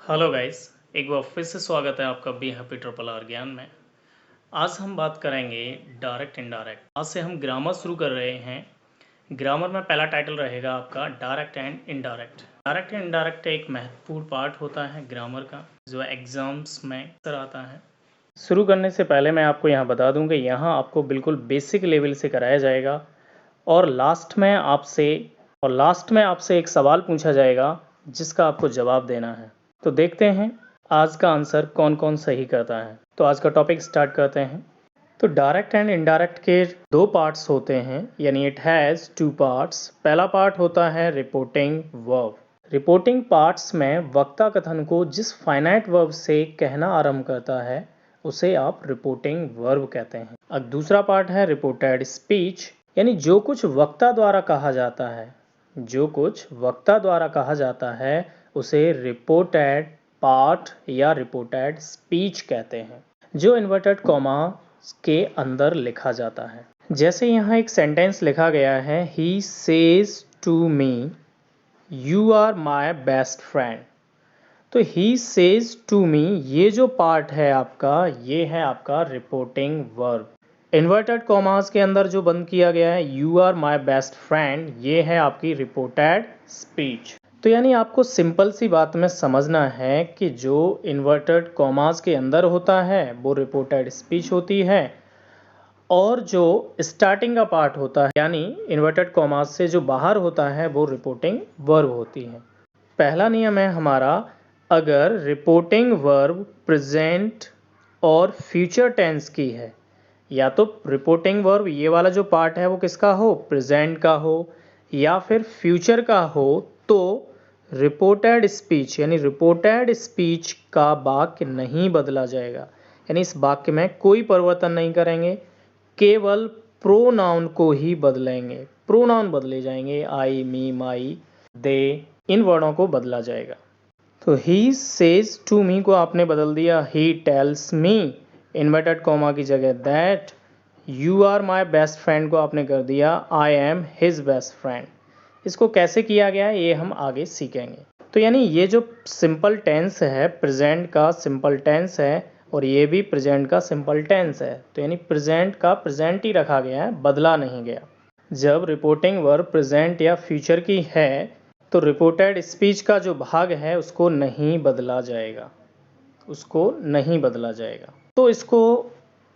Hello guys, एक बार फिर से स्वागत है आपका बी हैप्पी ट्रिपल आर ज्ञान में। आज हम बात करेंगे डायरेक्ट इनडायरेक्ट। आज से हम ग्रामर शुरू कर रहे हैं। ग्रामर में पहला टाइटल रहेगा आपका direct and indirect. Direct and indirect एक महत्वपूर्ण पार्ट होता है ग्रामर का, जो एग्जाम्स में अक्सर आता है। शुरू करने से पहले मैं आपको यहाँ बता दूँ कि यहाँ आपको बिल्कुल बेसिक लेवल से कराया जाएगा और लास्ट में आपसे एक सवाल पूछा जाएगा जिसका आपको जवाब देना है। तो देखते हैं आज का आंसर कौन कौन सही करता है। तो आज का टॉपिक स्टार्ट करते हैं। तो डायरेक्ट एंड इनडायरेक्ट के दो पार्ट्स होते हैं, यानी इट हैज़ टू पार्ट्स। पहला पार्ट होता है रिपोर्टिंग वर्ब। रिपोर्टिंग पार्ट्स में वक्ता कथन को जिस फाइनाइट वर्ब से कहना आरंभ करता है उसे आप रिपोर्टिंग वर्ब कहते हैं। अब दूसरा पार्ट है रिपोर्टेड स्पीच, यानी जो कुछ वक्ता द्वारा कहा जाता है उसे रिपोर्टेड पार्ट या रिपोर्टेड स्पीच कहते हैं, जो इन्वर्टेड कॉमा के अंदर लिखा जाता है। जैसे यहाँ एक सेंटेंस लिखा गया है, he says to me you are my best friend. तो ही सेज टू मी, ये जो पार्ट है आपका, ये है आपका रिपोर्टिंग वर्ब। इन्वर्टेड कॉमास के अंदर जो बंद किया गया है you are my best friend, ये है आपकी रिपोर्टेड स्पीच। तो यानी आपको सिंपल सी बात में समझना है कि जो इन्वर्टेड कॉमास के अंदर होता है वो रिपोर्टेड स्पीच होती है, और जो स्टार्टिंग का पार्ट होता है यानी इन्वर्टेड कॉमास से जो बाहर होता है वो रिपोर्टिंग वर्ब होती है। पहला नियम है हमारा, अगर रिपोर्टिंग वर्ब प्रेजेंट और फ्यूचर टेंस की है, या तो रिपोर्टिंग वर्ब ये वाला जो पार्ट है वो किसका हो, प्रेजेंट का हो या फिर फ्यूचर का हो, तो रिपोर्टेड स्पीच यानी रिपोर्टेड स्पीच का वाक्य नहीं बदला जाएगा। यानी इस वाक्य में कोई परिवर्तन नहीं करेंगे, केवल प्रोनाउन को ही बदलेंगे। प्रोनाउन बदले जाएंगे, आई, मी, माई, दे, इन वर्णों को बदला जाएगा। तो ही सेज टू मी को आपने बदल दिया he tells me, inverted comma की जगह that. You are my best friend को आपने कर दिया I am his best friend. इसको कैसे किया गया है ये हम आगे सीखेंगे। तो यानी ये जो सिंपल टेंस है, प्रेजेंट का सिंपल टेंस है और ये भी प्रेजेंट का सिंपल टेंस है, तो यानी प्रेजेंट का प्रेजेंट ही रखा गया है, बदला नहीं गया। जब रिपोर्टिंग वर्ब प्रेजेंट या फ्यूचर की है तो रिपोर्टेड स्पीच का जो भाग है उसको नहीं बदला जाएगा, तो इसको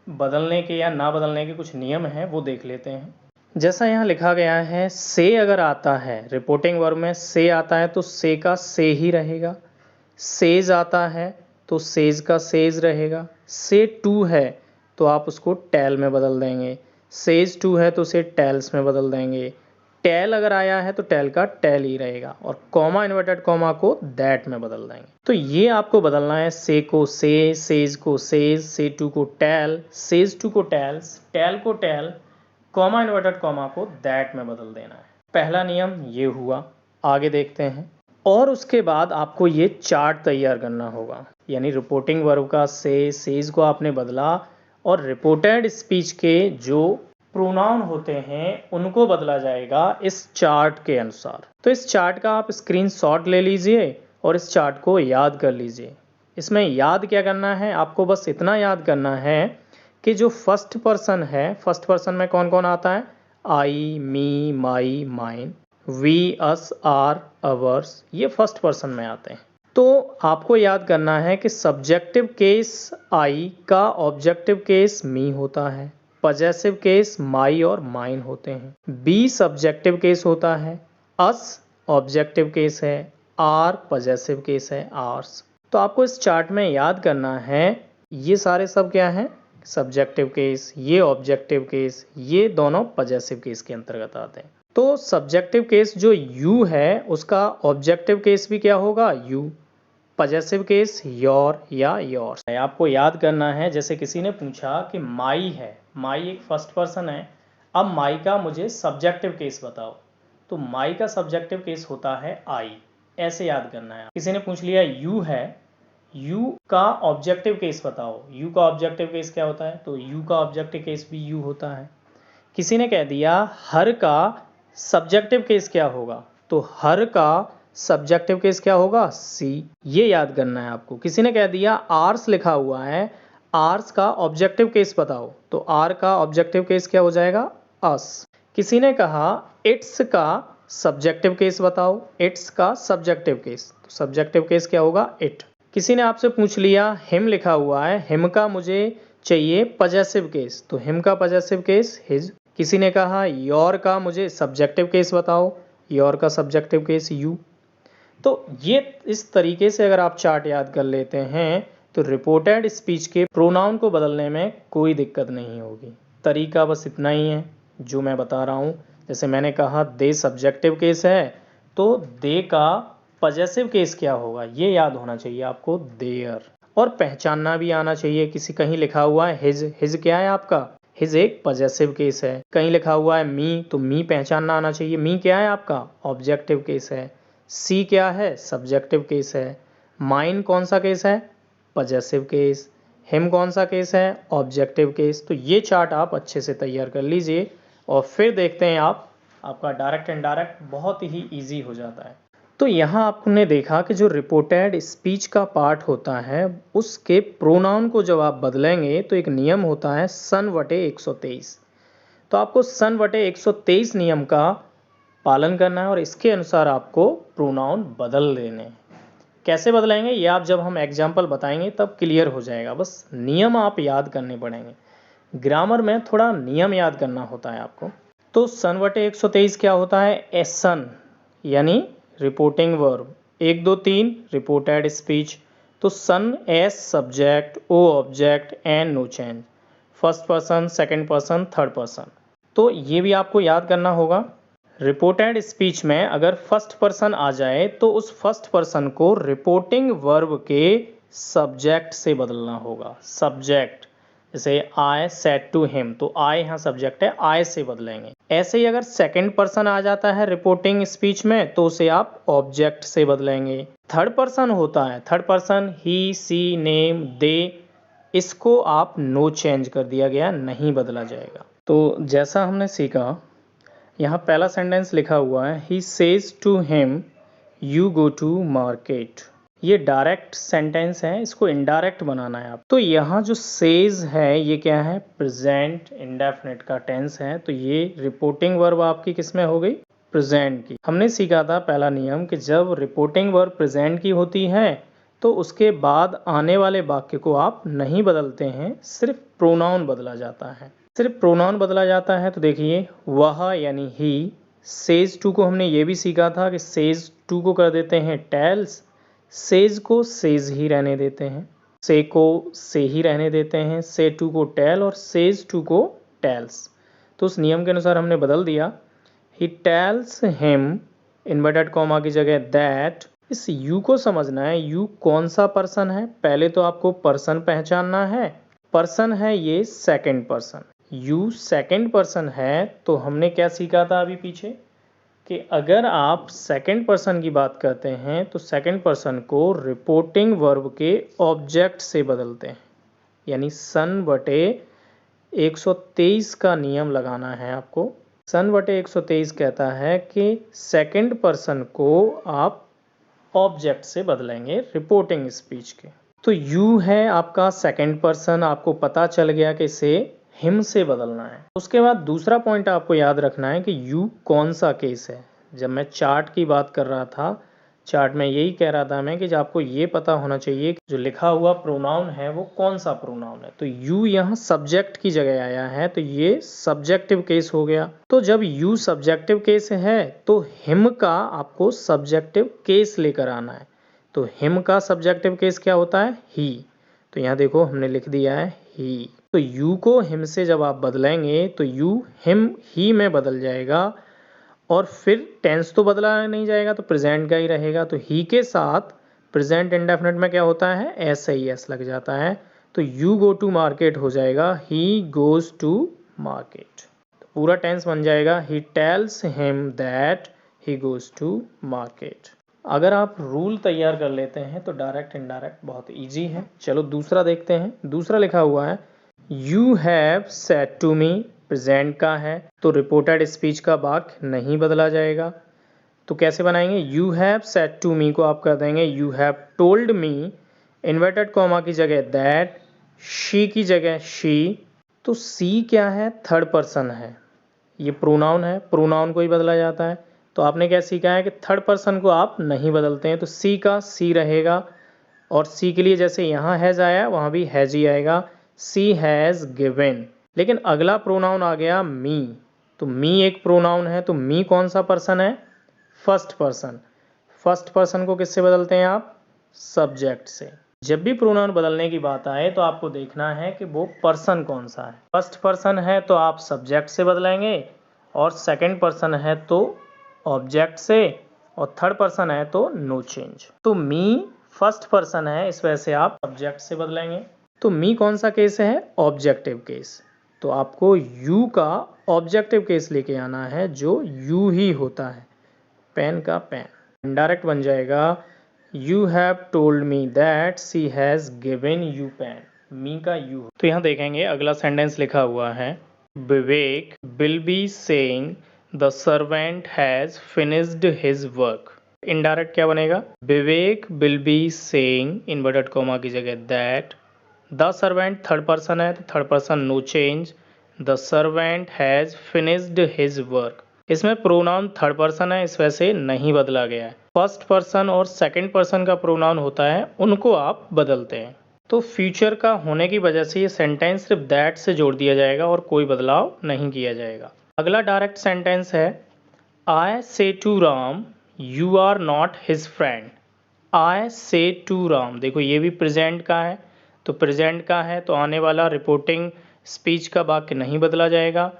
बदलने के या ना बदलने के कुछ नियम हैं, वो देख लेते हैं। जैसा यहाँ लिखा गया है, से अगर आता है रिपोर्टिंग वर्ब में, से आता है तो से का से ही रहेगा। सेज आता है तो सेज का सेज रहेगा। से टू है तो आप उसको टेल में बदल देंगे। सेज टू है तो उसे टेल्स में बदल देंगे। टेल अगर आया है तो टेल का टेल ही रहेगा, और कॉमा इन्वर्टेड कॉमा को दैट में बदल देंगे। तो ये आपको बदलना है, से को से, सेज को सेज, से टू को टेल, सेज टू को टेल्स, टेल को टेल, कॉमा इन्वर्टेड कॉमा को दैट में बदल देना है। पहला नियम ये हुआ। आगे देखते हैं। और उसके बाद आपको ये चार्ट तैयार करना होगा, यानी रिपोर्टिंग वर्ब का से, सेज को आपने बदला और रिपोर्टेड स्पीच के जो प्रोनाउन होते हैं उनको बदला जाएगा इस चार्ट के अनुसार। तो इस चार्ट का आप स्क्रीनशॉट ले लीजिए और इस चार्ट को याद कर लीजिए। इसमें याद क्या करना है, आपको बस इतना याद करना है कि जो फर्स्ट पर्सन है, फर्स्ट पर्सन में कौन कौन आता है, I, me, my, mine, we, us, our, ours, ये फर्स्ट पर्सन में आते हैं। तो आपको याद करना है कि सब्जेक्टिव केस आई का ऑब्जेक्टिव केस मी होता है, पजेसिव केस माई और माइन होते हैं, बी सब्जेक्टिव केस होता है, अस ऑब्जेक्टिव केस है, आर पजेसिव केस है, आर्स। तो आपको इस चार्ट में याद करना है ये सारे सब क्या है, सब्जेक्टिव केस, ये ऑब्जेक्टिव केस, ये दोनों पजेसिव केस के अंतर्गत आते हैं। तो सब्जेक्टिव केस जो यू है उसका ऑब्जेक्टिव केस भी क्या होगा, यू। पजेसिव केस योर या योर्स। आपको याद करना है, जैसे किसी ने पूछा कि माई है, माई एक फर्स्ट पर्सन है, अब माई का मुझे सब्जेक्टिव केस बताओ, तो माई का सब्जेक्टिव केस होता है आई, ऐसे याद करना है। किसी ने पूछ लिया यू है, यू का ऑब्जेक्टिव केस बताओ, यू का ऑब्जेक्टिव केस क्या होता है, तो यू का ऑब्जेक्टिव केस भी यू होता है। किसी ने कह दिया हर का सब्जेक्टिव केस क्या होगा, तो हर का सब्जेक्टिव केस क्या होगा, सी। ये याद करना है आपको। किसी ने कह दिया आर्स लिखा हुआ है, आर्स का ऑब्जेक्टिव केस बताओ, तो आर का ऑब्जेक्टिव केस क्या हो जाएगा, अस। किसी ने कहा इट्स का सब्जेक्टिव केस बताओ, इट्स का सब्जेक्टिव केस, तो सब्जेक्टिव केस क्या होगा, इट। किसी ने आपसे पूछ लिया हिम लिखा हुआ है, हिम का मुझे चाहिए पजेसिव केस, तो हिम का पजेसिव केस हिज। किसी ने कहा योर का मुझे सब्जेक्टिव केस बताओ, योर का सब्जेक्टिव केस यू। तो ये इस तरीके से अगर आप चार्ट याद कर लेते हैं तो रिपोर्टेड स्पीच के प्रोनाउन को बदलने में कोई दिक्कत नहीं होगी। तरीका बस इतना ही है जो मैं बता रहा हूँ। जैसे मैंने कहा दे सब्जेक्टिव केस है, तो दे का पजेसिव केस क्या होगा ये याद होना चाहिए आपको, देयर। और पहचानना भी आना चाहिए। किसी कहीं लिखा हुआ है हिज, हिज क्या है आपका, हिज एक पजेसिव केस है। कहीं लिखा हुआ है मी, तो मी पहचानना आना चाहिए, मी क्या है आपका, ऑब्जेक्टिव केस है। सी क्या है, सब्जेक्टिव केस है। माइन कौन सा केस है, पजेसिव केस। हिम कौन सा केस है, ऑब्जेक्टिव केस। तो ये चार्ट आप अच्छे से तैयार कर लीजिए और फिर देखते हैं आपका डायरेक्ट इनडायरेक्ट बहुत ही ईजी हो जाता है। तो यहाँ आपने देखा कि जो रिपोर्टेड स्पीच का पार्ट होता है उसके प्रोनाउन को जब आप बदलेंगे तो एक नियम होता है सन बटे 123। तो आपको सन बटे 123 नियम का पालन करना है और इसके अनुसार आपको प्रोनाउन बदल देने। कैसे बदलेंगे ये आप जब हम एग्जाम्पल बताएंगे तब क्लियर हो जाएगा। बस नियम आप याद करने पड़ेंगे। ग्रामर में थोड़ा नियम याद करना होता है आपको। तो सन बटे 123 क्या होता है, ए सन यानी रिपोर्टिंग वर्ब, 1 2 3 रिपोर्टेड स्पीच। तो son S subject, O object and no change, first person, second person, third person. तो ये भी आपको याद करना होगा। रिपोर्टेड स्पीच में अगर फर्स्ट पर्सन आ जाए तो उस फर्स्ट पर्सन को रिपोर्टिंग वर्ब के सब्जेक्ट से बदलना होगा। सब्जेक्ट जैसे आई सेड टू हिम, तो आई यहाँ सब्जेक्ट है, आई से बदलेंगे। ऐसे ही अगर सेकंड पर्सन आ जाता है रिपोर्टिंग स्पीच में तो उसे आप ऑब्जेक्ट से बदलेंगे। थर्ड पर्सन होता है, थर्ड पर्सन ही सी नेम दे, इसको आप नो चेंज कर दिया गया, नहीं बदला जाएगा। तो जैसा हमने सीखा, यहाँ पहला सेंटेंस लिखा हुआ है he says to him you go to market. ये डायरेक्ट सेंटेंस है, इसको इनडायरेक्ट बनाना है आप। तो यहाँ जो सेज है ये क्या है, प्रेजेंट इंडेफिनिट का टेंस है। तो ये रिपोर्टिंग वर्ब आपकी किस में हो गई, प्रेजेंट की। हमने सीखा था पहला नियम कि जब रिपोर्टिंग वर्ब प्रेजेंट की होती है तो उसके बाद आने वाले वाक्य को आप नहीं बदलते हैं, सिर्फ प्रोनाउन बदला जाता है, सिर्फ प्रोनाउन बदला जाता है। तो देखिए वह यानी ही, सेज टू को हमने ये भी सीखा था कि सेज टू को कर देते हैं टेल्स, सेज को सेज ही रहने देते हैं, से को से ही रहने देते हैं, से टू को टेल और सेज टू को टेल्स। तो उस नियम के अनुसार हमने बदल दिया। He tells him inverted comma की जगह दैट। इस यू को समझना है, यू कौन सा पर्सन है। पहले तो आपको पर्सन पहचानना है, पर्सन है ये second person, you second person है। तो हमने क्या सीखा था अभी पीछे कि अगर आप सेकंड पर्सन की बात करते हैं तो सेकंड पर्सन को रिपोर्टिंग वर्ब के ऑब्जेक्ट से बदलते हैं, यानी सन बटे 123 का नियम लगाना है आपको। सन बटे 123 कहता है कि सेकंड पर्सन को आप ऑब्जेक्ट से बदलेंगे रिपोर्टिंग स्पीच के। तो यू है आपका सेकंड पर्सन, आपको पता चल गया कि इसे हिम से बदलना है। उसके बाद दूसरा पॉइंट आपको याद रखना है कि यू कौन सा केस है। जब मैं चार्ट की बात कर रहा था, चार्ट में यही कह रहा था मैं कि आपको ये पता होना चाहिए कि जो लिखा हुआ प्रोनाउन है वो कौन सा प्रोनाउन है। तो यू यहाँ सब्जेक्ट की जगह आया है, तो ये सब्जेक्टिव केस हो गया। तो जब यू सब्जेक्टिव केस है तो हिम का आपको सब्जेक्टिव केस लेकर आना है। तो हिम का सब्जेक्टिव केस क्या होता है, ही। तो यहाँ देखो हमने लिख दिया है ही। तो यू को हिम से जब आप बदलेंगे तो यू हिम ही में बदल जाएगा और फिर टेंस तो बदला नहीं जाएगा, तो प्रेजेंट का ही रहेगा। तो ही के साथ प्रेजेंट इंडेफिनिट में क्या होता है, एस आई एस लग जाता है। तो यू गो टू मार्केट हो जाएगा ही गोज टू मार्केट। तो पूरा टेंस बन जाएगा he tells him that he goes to market. अगर आप रूल तैयार कर लेते हैं तो डायरेक्ट इनडायरेक्ट बहुत इजी है। चलो दूसरा देखते हैं। दूसरा लिखा हुआ है you have said to me, present का है तो रिपोर्टेड स्पीच का वाक्य नहीं बदला जाएगा। तो कैसे बनाएंगे, you have said to me को आप कर देंगे you have told me, inverted comma की जगह दैट, शी की जगह शी। तो सी क्या है, थर्ड पर्सन है, ये प्रोनाउन है, प्रोनाउन को ही बदला जाता है। तो आपने क्या सीखा है कि थर्ड पर्सन को आप नहीं बदलते हैं, तो सी का सी रहेगा, और सी के लिए जैसे यहाँ हैज़ आया वहाँ भी हैज़ ही आएगा, सी हैज़ गिवन। लेकिन अगला प्रोनाउन आ गया मी, तो मी एक प्रोनाउन है, तो मी कौन सा पर्सन है, फर्स्ट पर्सन। फर्स्ट पर्सन को किससे बदलते हैं आप, सब्जेक्ट से। जब भी प्रोनाउन बदलने की बात आए तो आपको देखना है कि वो पर्सन कौन सा है। फर्स्ट पर्सन है तो आप सब्जेक्ट से बदलेंगे, और सेकंड पर्सन है तो ऑब्जेक्ट से, और थर्ड पर्सन है तो नो चेंज। तो मी फर्स्ट पर्सन है, इस वजह से आप सब्जेक्ट से बदलेंगे। तो मी कौन सा केस है, ऑब्जेक्टिव केस। तो आपको यू का ऑब्जेक्टिव केस लेके आना है जो यू ही होता है, पेन का पेन। इनडायरेक्ट बन जाएगा you have told me that she has given you pen, me का यू। तो यहाँ देखेंगे अगला सेंटेंस लिखा हुआ है, Vivek will be saying the servant has finished his work. Indirect क्या बनेगा, Vivek will be saying inverted comma की जगह that, the servant third person है तो third person no change, the servant has finished his work. इसमें प्रोनाउन थर्ड पर्सन है, इस वजह से नहीं बदला गया है। फर्स्ट पर्सन और सेकंड पर्सन का प्रोनाउन होता है, उनको आप बदलते हैं। तो फ्यूचर का होने की वजह से ये सेंटेंस सिर्फ दैट से जोड़ दिया जाएगा और कोई बदलाव नहीं किया जाएगा। अगला डायरेक्ट सेंटेंस है, I said to Ram you are not his friend. I said to Ram, देखो ये भी प्रेजेंट का है, तो प्रेजेंट का है तो आने वाला रिपोर्टिंग स्पीच का वाक्य नहीं बदला जाएगा।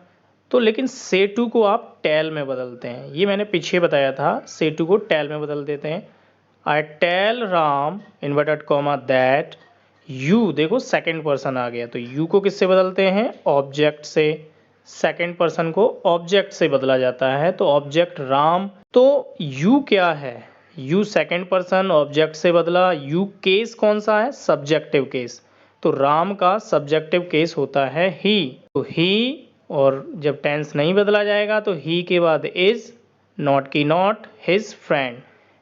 तो लेकिन से टू को आप टेल में बदलते हैं, ये मैंने पीछे बताया था, से टू को टेल में बदल देते हैं। I tell Ram inverted comma that you, देखो सेकंड पर्सन आ गया, तो यू को किससे बदलते हैं, ऑब्जेक्ट से। सेकंड पर्सन को ऑब्जेक्ट से बदला जाता है, तो ऑब्जेक्ट राम। तो यू क्या है, यू सेकंड पर्सन, ऑब्जेक्ट से बदला। यू केस कौन सा है, सब्जेक्टिव केस, तो राम का सब्जेक्टिव केस होता है ही। तो ही, और जब टेंस नहीं बदला जाएगा तो ही के बाद इज, नॉट की not, his friend.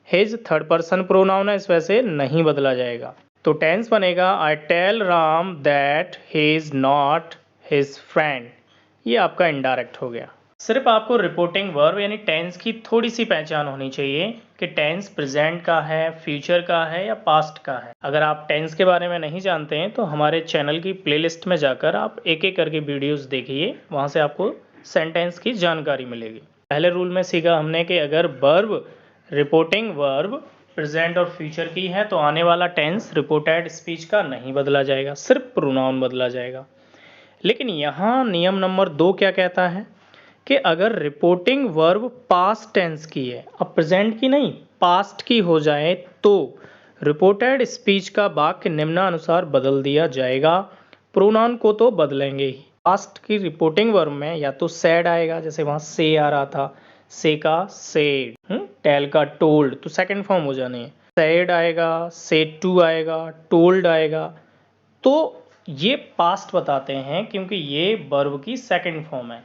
His third person pronoun है, इस वजह से नहीं बदला जाएगा। तो टेंस बनेगा I tell Ram that he is not his friend. ये आपका इनडायरेक्ट हो गया। सिर्फ आपको रिपोर्टिंग वर्ब यानी टेंस की थोड़ी सी पहचान होनी चाहिए कि टेंस प्रेजेंट का है, फ्यूचर का है या पास्ट का है। अगर आप टेंस के बारे में नहीं जानते हैं तो हमारे चैनल की प्लेलिस्ट में जाकर आप एक एक करके वीडियोस देखिए, वहाँ से आपको सेंटेंस की जानकारी मिलेगी। पहले रूल में सीखा हमने कि अगर वर्ब, रिपोर्टिंग वर्ब प्रेजेंट और फ्यूचर की है तो आने वाला टेंस रिपोर्टेड स्पीच का नहीं बदला जाएगा, सिर्फ प्रोनाउन बदला जाएगा। लेकिन यहाँ नियम नंबर 2 क्या कहता है कि अगर रिपोर्टिंग वर्ब पास्ट टेंस की है, अब प्रेजेंट की नहीं, पास्ट की हो जाए तो रिपोर्टेड स्पीच का वाक्य निम्नानुसार बदल दिया जाएगा। प्रोनाउन को तो बदलेंगे ही। पास्ट की रिपोर्टिंग वर्ब में या तो सैड आएगा, जैसे वहाँ से आ रहा था, से का सेड, टेल का टोल्ड, तो सेकंड फॉर्म हो जाने हैं। सैड आएगा, सेड टू आएगा, टोल्ड आएगा, तो ये पास्ट बताते हैं क्योंकि ये वर्ब की सेकंड फॉर्म है।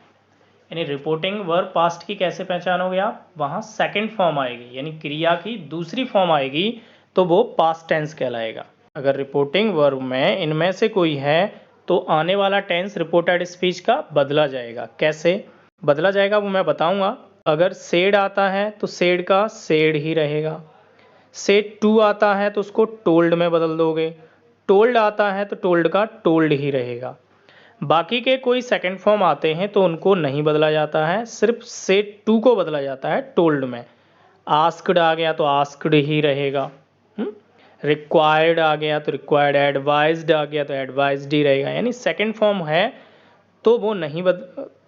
यानी रिपोर्टिंग वर्ब पास्ट की कैसे पहचानोगे आप, वहाँ सेकंड फॉर्म आएगी, यानी क्रिया की दूसरी फॉर्म आएगी तो वो पास्ट टेंस कहलाएगा। अगर रिपोर्टिंग वर्ब में इनमें से कोई है तो आने वाला टेंस रिपोर्टेड स्पीच का बदला जाएगा। कैसे बदला जाएगा वो मैं बताऊंगा। अगर सेड आता है तो सेड का सेड ही रहेगा। सेड टू आता है तो उसको टोल्ड में बदल दोगे। टोल्ड आता है तो टोल्ड का टोल्ड ही रहेगा। बाकी के कोई सेकंड फॉर्म आते हैं तो उनको नहीं बदला जाता है, सिर्फ सेड टू को बदला जाता है टोल्ड में। आस्क्ड आ गया तो आस्क्ड ही रहेगा। रिक्वायर्ड आ गया तो रिक्वायर्ड, एडवाइज्ड आ गया तो एडवाइज्ड ही रहेगा। यानी सेकंड फॉर्म है तो वो नहीं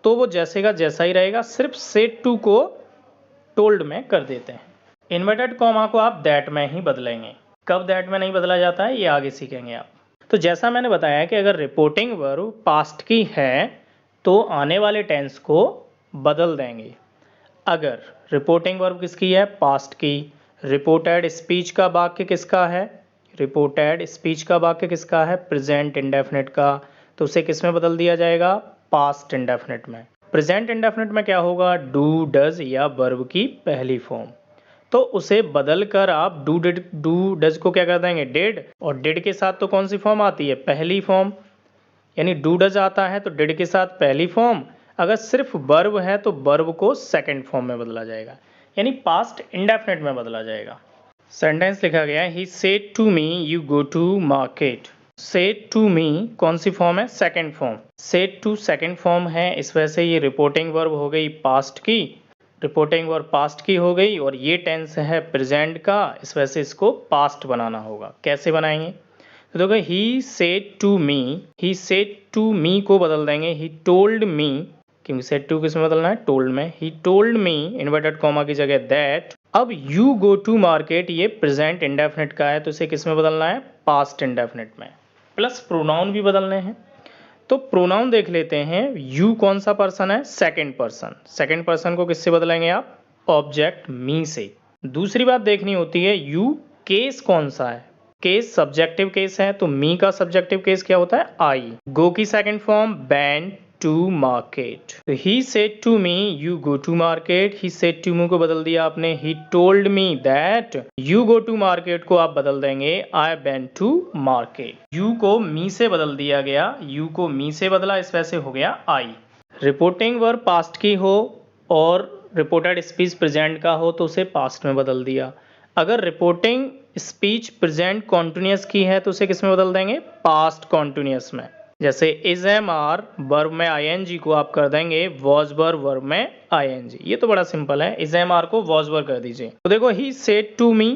तो वो जैसे का जैसा ही रहेगा, सिर्फ सेड टू को टोल्ड में कर देते हैं। इन्वर्टेड कॉमा को आप दैट में ही बदलेंगे। कब दैट में नहीं बदला जाता है ये आगे सीखेंगे आप। तो जैसा मैंने बताया कि अगर रिपोर्टिंग वर्ब पास्ट की है तो आने वाले टेंस को बदल देंगे। अगर रिपोर्टिंग वर्ब किसकी है, पास्ट की। रिपोर्टेड स्पीच का वाक्य किसका है, रिपोर्टेड स्पीच का वाक्य किसका है, प्रेजेंट इंडेफिनिट का, तो उसे किस में बदल दिया जाएगा, पास्ट इंडेफिनिट में। प्रेजेंट इंडेफिनिट में क्या होगा, डू डज या वर्ब की पहली फॉर्म, तो उसे बदल कर आप डू डज को क्या कर देंगे, डिड, और डिड के साथ तो कौन सी फॉर्म आती है, पहली फॉर्म, यानी डू डज आता है तो डिड के साथ पहली फॉर्म, अगर सिर्फ वर्ब है तो वर्ब को सेकंड फॉर्म में बदला जाएगा, यानी पास्ट इंडेफिनिट में बदला जाएगा। सेंटेंस लिखा गया है, he said to me you go to market. Said to me कौन सी फॉर्म है, second form, said to second form है, इस वजह से ये रिपोर्टिंग वर्ब हो गई पास्ट की, रिपोर्टिंग वर्ब पास्ट की हो गई, और ये टेंस है प्रेजेंट का, इस वजह से इसको पास्ट बनाना होगा। कैसे बनाएंगे, तो देखो he said to me, he said to me को बदल देंगे ही टोल्ड मी, क्योंकि सेड टू किस में बदलना है, टोल्ड में, ही टोल्ड मी इन्वर्टेड कॉमा की जगह दैट। अब यू गो टू मार्केट ये प्रेजेंट इंडेफिनिट का है, तो इसे किस में बदलना है, पास्ट इंडेफिनिट में, प्लस प्रोनाउन भी बदलने हैं। तो प्रोनाउन देख लेते हैं, यू कौन सा पर्सन है, सेकंड पर्सन, सेकंड पर्सन को किससे बदलेंगे आप, ऑब्जेक्ट मी से। दूसरी बात देखनी होती है, यू केस कौन सा है, केस सब्जेक्टिव केस है, तो मी का सब्जेक्टिव केस क्या होता है, आई। गो की सेकंड फॉर्म बैन टू मार्केट, तो he said to me you go to market, he said to me को बदल दिया आपने he told me that, you go to market को आप बदल देंगे आई बैन टू मार्केट। यू को मी से बदल दिया गया, यू को मी से बदला, इस वजह से हो गया आई। रिपोर्टिंग वर्ब पास्ट की हो और रिपोर्टेड स्पीच प्रेजेंट का हो तो उसे पास्ट में बदल दिया। अगर रिपोर्टिंग स्पीच प्रेजेंट कॉन्टिन्यूस की है तो उसे किस में बदल देंगे, पास्ट कॉन्टिन्यूस में। जैसे इज एम आर वर्ब में आईएनजी को आप कर देंगे वॉज वर्ब में आईएनजी, ये तो बड़ा सिंपल है, इज एम आर को वॉज वर कर दीजिए। तो देखो he said to me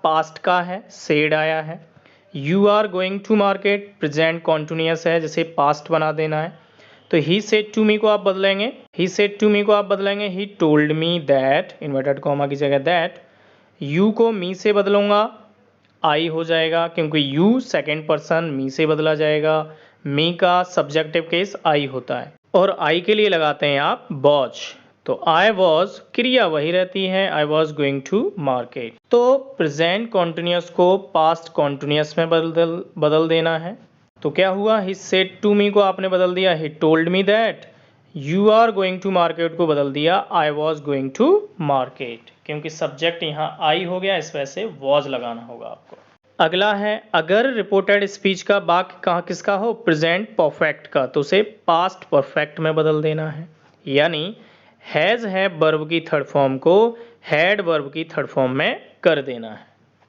past का है, सेड आया है, you are going to market present continuous है, जैसे पास्ट बना देना है, तो ही सेड टू मी को आप बदलेंगे, ही सेड टू मी को आप बदलेंगे ही told me that inverted comma की जगह दैट, यू को मी से बदलूंगा आई हो जाएगा, क्योंकि यू सेकंड पर्सन मी से बदला जाएगा, मी का सब्जेक्टिव केस आई होता है, और आई के लिए लगाते हैं आप वॉज, तो आई वॉज क्रिया वही रहती है, I was going to market. तो प्रेजेंट कॉन्टिन्यूस को पास्ट कॉन्टिन्यूस में बदल देना है, तो क्या हुआ, ही सेड टू मी को आपने बदल दिया he told me that, you are going to market को बदल दिया I was going to market, क्योंकि सब्जेक्ट यहाँ आई हो गया, इस वजह से वॉज लगाना होगा आपको। अगला है, अगर रिपोर्टेड स्पीच का वाक्य कहाँ किसका हो, प्रेजेंट परफेक्ट का, तो उसे पास्ट परफेक्ट में बदल देना है, यानी हैज है वर्ब की थर्ड फॉर्म को हैड वर्ब की थर्ड फॉर्म में कर देना है।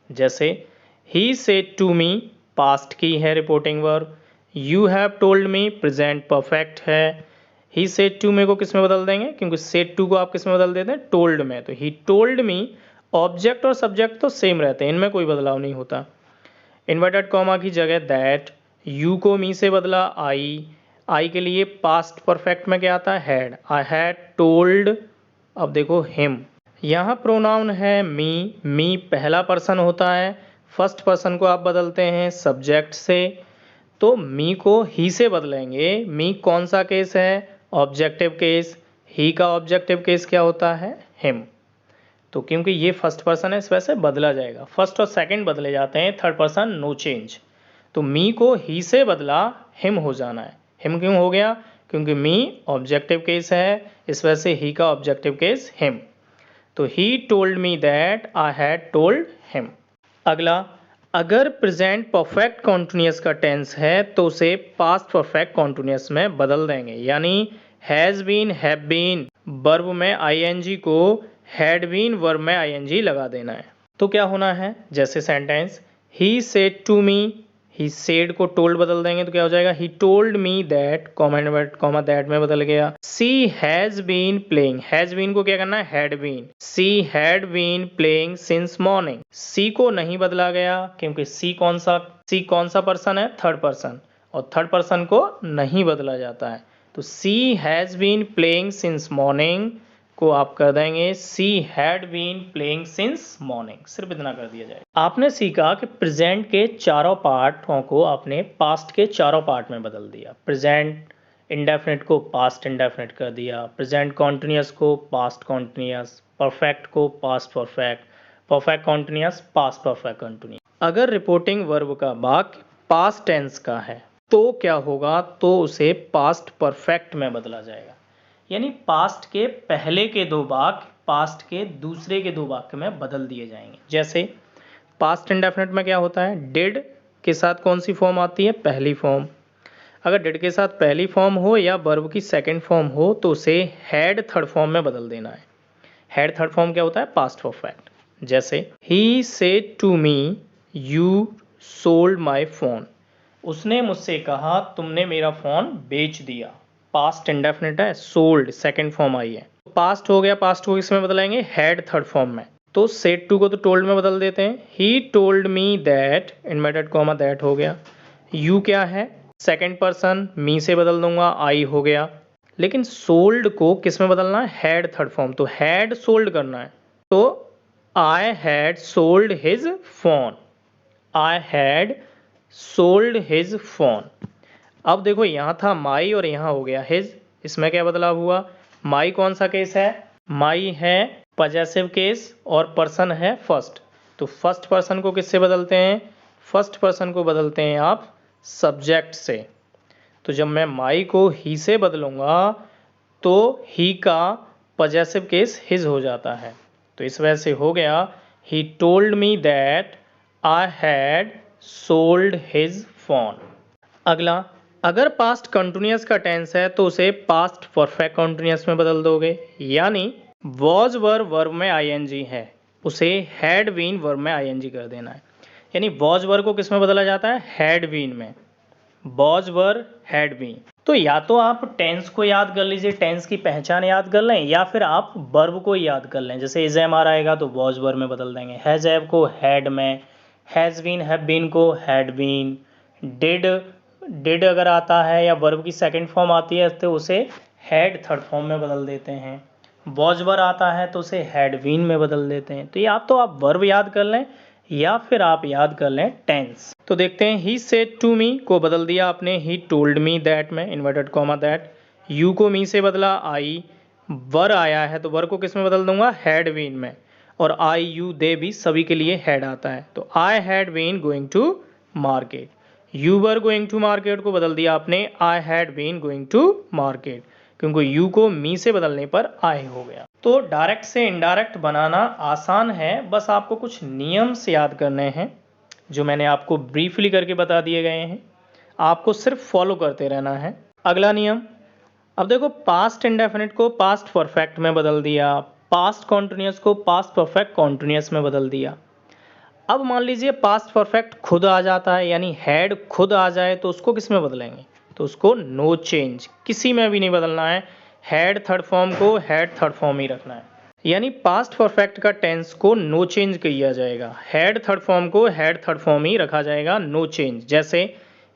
जैसे he said to me past की है reporting verb, you have told me present perfect है, ही सेड टू मी को किस में बदल देंगे, क्योंकि सेड टू को आप किस में बदल देते हैं, टोल्ड में, तो ही टोल्ड मी, ऑब्जेक्ट और सब्जेक्ट तो सेम रहते हैं, इनमें कोई बदलाव नहीं होता। इन्वर्टेड कॉमा की जगह दैट, यू को मी से बदला आई के लिए पास्ट परफेक्ट में क्या आता है, हैड, आई हैड टोल्ड, अब देखो हिम, यहाँ प्रोनाउन है मी पहला पर्सन होता है, फर्स्ट पर्सन को आप बदलते हैं सब्जेक्ट से, तो मी को ही से बदलेंगे, मी कौन सा केस है, ऑब्जेक्टिव केस, ही का ऑब्जेक्टिव केस क्या होता है, हिम, तो क्योंकि ये फर्स्ट पर्सन है इस वजह से बदला जाएगा, फर्स्ट और सेकंड बदले जाते हैं, थर्ड पर्सन नो चेंज, तो मी को ही से बदला हिम हो जाना है, हिम क्यों हो गया, क्योंकि मी ऑब्जेक्टिव केस है, इस वजह से ही का ऑब्जेक्टिव केस हिम, तो ही told me that I had told him. अगला, अगर प्रेजेंट परफेक्ट कॉन्टिन्यूस का टेंस है तो उसे पास्ट परफेक्ट कॉन्टिन्यूस में बदल देंगे, यानी has been have been verb में आईएनजी को हैड बीन वर्ब में आईएनजी लगा देना है। तो क्या होना है, जैसे sentence he said to me, he said को टोल्ड बदल देंगे तो क्या हो जाएगा, he told me that, comma that में बदल गया। She has been playing, has been को क्या करना है, had been, she had been playing since morning, she को नहीं बदला गया क्योंकि सी कौन सा पर्सन है, थर्ड पर्सन, और थर्ड पर्सन को नहीं बदला जाता है, तो she has been playing since morning को आप कर देंगे she had been playing since morning, सिर्फ इतना कर दिया जाए। आपने सीखा कि प्रेजेंट के चारों पार्टों को आपने पास्ट के चारों पार्ट में बदल दिया, प्रेजेंट इंडेफिनिट को पास्ट इंडेफिनिट कर दिया, प्रेजेंट कॉन्टिन्यूस को पास्ट कॉन्टिन्यूस, परफेक्ट को past perfect, perfect continuous past perfect continuous. अगर रिपोर्टिंग वर्ब का वाक्य पास्ट टेंस का है तो क्या होगा, तो उसे पास्ट परफेक्ट में बदला जाएगा, यानी पास्ट के पहले के दो वाक्य पास्ट के दूसरे के दो वाक्य में बदल दिए जाएंगे। जैसे पास्ट इंडेफिनिट में क्या होता है, डिड के साथ कौन सी फॉर्म आती है, पहली फॉर्म। अगर डिड के साथ पहली फॉर्म हो या वर्ब की सेकंड फॉर्म हो तो उसे हैड थर्ड फॉर्म में बदल देना है। हैड थर्ड फॉर्म क्या होता है, पास्ट परफेक्ट। जैसे he said to me you sold my phone, उसने मुझसे कहा तुमने मेरा फोन बेच दिया। पास्ट इंडेफिनिट है, सोल्ड सेकंड फॉर्म आई है। पास्ट हो गया, पास्ट को इसमें बदलाएंगे हैड थर्ड फॉर्म में। तो सेड टू को तो टोल्ड में बदल देते हैं, ही told me that, inverted comma that हो गया। यू क्या है, सेकंड पर्सन, मी से बदल दूंगा, आई हो गया। लेकिन सोल्ड को किस में बदलना है, हैड थर्ड फॉर्म, तो हैड सोल्ड करना है। तो I had sold his phone, I had sold his phone. अब देखो यहाँ था माई और यहाँ हो गया हिज, इसमें क्या बदलाव हुआ, माई कौन सा केस है, माई है पजेसिव केस और पर्सन है फर्स्ट। तो फर्स्ट पर्सन को किससे बदलते हैं, फर्स्ट पर्सन को बदलते हैं आप सब्जेक्ट से। तो जब मैं माई को ही से बदलूंगा तो ही का पजेसिव केस हिज हो जाता है। तो इस वजह से हो गया ही told me that I had sold his phone. अगला, अगर पास्ट कंटिन्यूअस का टेंस है तो उसे पास्ट परफेक्ट कंटिन्यूअस में बदल दोगे। यानी वॉज वर वर्ब में आईएनजी है, उसे हैड बीन वर्ब में आईएनजी कर देना है। यानी वॉज वर को किस में बदला जाता है, हैड बीन में। Was were had been. तो या तो आप टेंस को याद कर लीजिए, टेंस की पहचान याद कर लें, या फिर आप वर्ब को याद कर लें। जैसे इज एम आर आएगा तो वॉज वर में बदल देंगे, हैज हैव को हैड में, हैज़ बीन हैव बीन को हैड बीन, डिड अगर आता है या वर्ब की सेकंड फॉर्म आती है तो उसे हैड थर्ड फॉर्म में बदल देते हैं। वॉज वर आता है तो उसे हैड बीन में बदल देते हैं। तो या तो आप वर्ब याद कर लें या फिर आप याद कर लें टेंस। तो देखते हैं, ही सेड टू मी को बदल दिया आपने ही टोल्ड मी दैट में, इन्वर्टेड कॉमा दैट। यू को मी से बदला आई, वर आया है तो वर को किस में बदल दूंगा, हैड बीन में। और आई यू दे भी सभी के लिए हैड आता है। तो I had been going to market, you were going to market को बदल दिया आपने I had been going to market, क्योंकि यू को मी से बदलने पर आई हो गया। तो डायरेक्ट से इनडायरेक्ट बनाना आसान है, बस आपको कुछ नियम्स याद करने हैं जो मैंने आपको ब्रीफली करके बता दिए गए हैं, आपको सिर्फ फॉलो करते रहना है। अगला नियम, अब देखो पास्ट इंडेफिनिट को पास्ट परफेक्ट में बदल दिया, पास्ट कॉन्टिन्यूअस को पास्ट परफेक्ट कॉन्टिन्यूअस में बदल दिया। अब मान लीजिए पास्ट परफेक्ट खुद आ जाता है, यानी हैड खुद आ जाए तो उसको किस में बदलेंगे, तो उसको नो चेंज, किसी में भी नहीं बदलना है, हैड थर्ड फॉर्म को हैड थर्ड फॉर्म ही रखना है। यानी पास्ट परफेक्ट का टेंस को नो चेंज किया जाएगा, हैड थर्ड फॉर्म को हैड थर्ड फॉर्म ही रखा जाएगा, नो चेंज। जैसे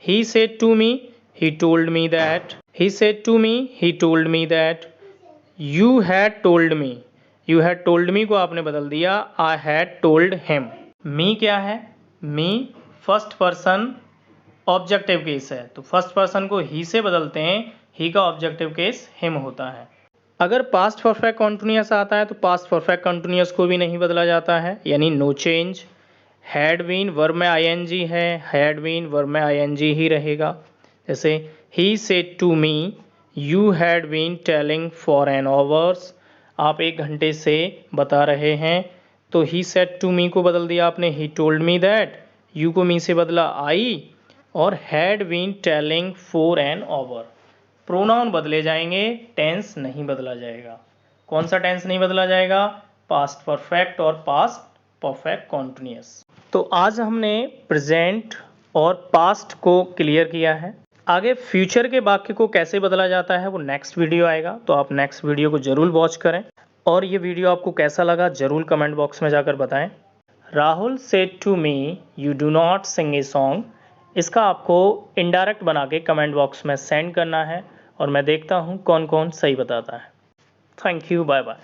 he said to me he told me that, he said to me he told me that. You had told me, you had told me को आपने बदल दिया I had told him. मी क्या है, मी फर्स्ट पर्सन ऑब्जेक्टिव केस है, तो first person को ही से बदलते हैं, ही का ऑब्जेक्टिव केस हिम होता है। अगर पास्ट परफेक्ट कॉन्टिन्यूअस आता है तो पास्ट परफेक्ट कॉन्टिन्यूअस को भी नहीं बदला जाता है, यानी no change. Had been verb में आईएनजी है, हैड बीन वर्ब में आईएनजी ही रहेगा। जैसे he said to me you had been telling for an hours, आप 1 घंटे से बता रहे हैं, तो ही सेड टू मी को बदल दिया आपने he told me that, you को मी से बदला आई, और had been telling for an hour. Pronoun बदले जाएंगे, टेंस नहीं बदला जाएगा। कौन सा टेंस नहीं बदला जाएगा, पास्ट परफेक्ट और पास्ट परफेक्ट कॉन्टिन्यूअस। तो आज हमने प्रेजेंट और पास्ट को क्लियर किया है। आगे फ्यूचर के वाक्य को कैसे बदला जाता है वो नेक्स्ट वीडियो आएगा, तो आप नेक्स्ट वीडियो को जरूर वॉच करें। और ये वीडियो आपको कैसा लगा जरूर कमेंट बॉक्स में जाकर बताएं। Rahul said to me you do not sing a song, इसका आपको इनडायरेक्ट बना के कमेंट बॉक्स में सेंड करना है और मैं देखता हूँ कौन कौन सही बताता है। Thank you, bye bye.